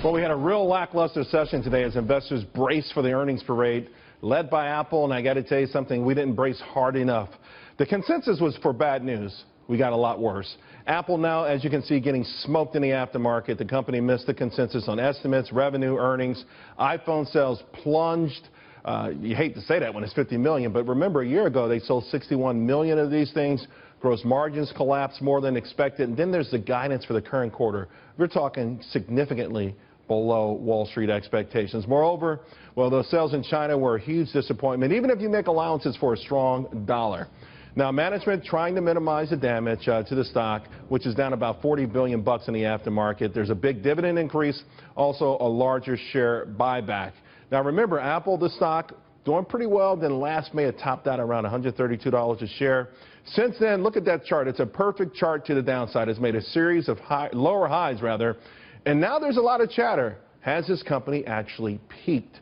Well, we had a real lackluster session today as investors brace for the earnings parade, led by Apple, and I got to tell you something, we didn't brace hard enough. The consensus was for bad news. We got a lot worse. Apple now, as you can see, getting smoked in the aftermarket. The company missed the consensus on estimates, revenue, earnings. iPhone sales plunged. You hate to say that when it's 50 million, but remember a year ago they sold 61 million of these things. Gross margins collapsed more than expected. And then there's the guidance for the current quarter. We're talking significantly below Wall Street expectations. Moreover, well, those sales in China were a huge disappointment, even if you make allowances for a strong dollar. Now, management trying to minimize the damage to the stock, which is down about 40 billion bucks in the aftermarket. There's a big dividend increase, also a larger share buyback. Now, remember, Apple, the stock, doing pretty well. Then last May, it topped out around $132 a share. Since then, look at that chart. It's a perfect chart to the downside. It's made a series of lower highs, rather. And now there's a lot of chatter. Has this company actually peaked?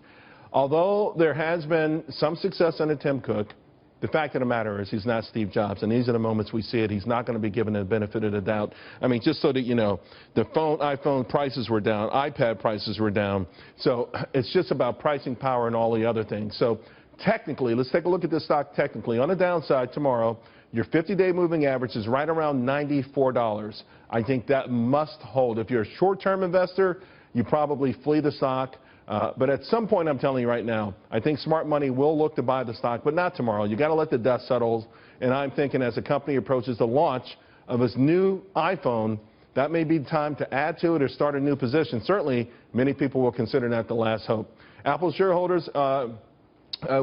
Although there has been some success under Tim Cook, the fact of the matter is he's not Steve Jobs, and these are the moments we see it. He's not going to be given the benefit of the doubt. I mean, just so that you know, the iPhone prices were down, iPad prices were down. So it's just about pricing power and all the other things. So technically, let's take a look at this stock technically. On the downside tomorrow, your 50-day moving average is right around $94. I think that must hold. If you're a short-term investor, you probably flee the stock. But at some point, I'm telling you right now, I think smart money will look to buy the stock, but not tomorrow. You got to let the dust settle. And I'm thinking as the company approaches the launch of its new iPhone, that may be time to add to it or start a new position. Certainly, many people will consider that the last hope. Apple shareholders,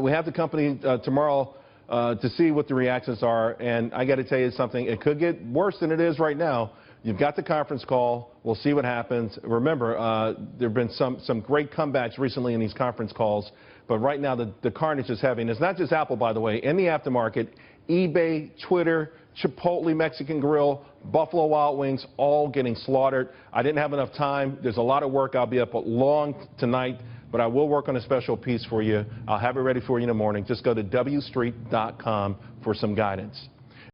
we have the company tomorrow to see what the reactions are. And I got to tell you something, it could get worse than it is right now. You've got the conference call. We'll see what happens. Remember, there have been some great comebacks recently in these conference calls. But right now, the carnage is heavy. And it's not just Apple, by the way. In the aftermarket, eBay, Twitter, Chipotle Mexican Grill, Buffalo Wild Wings, all getting slaughtered. I didn't have enough time. There's a lot of work. I'll be up long tonight. But I will work on a special piece for you. I'll have it ready for you in the morning. Just go to wstreet.com for some guidance.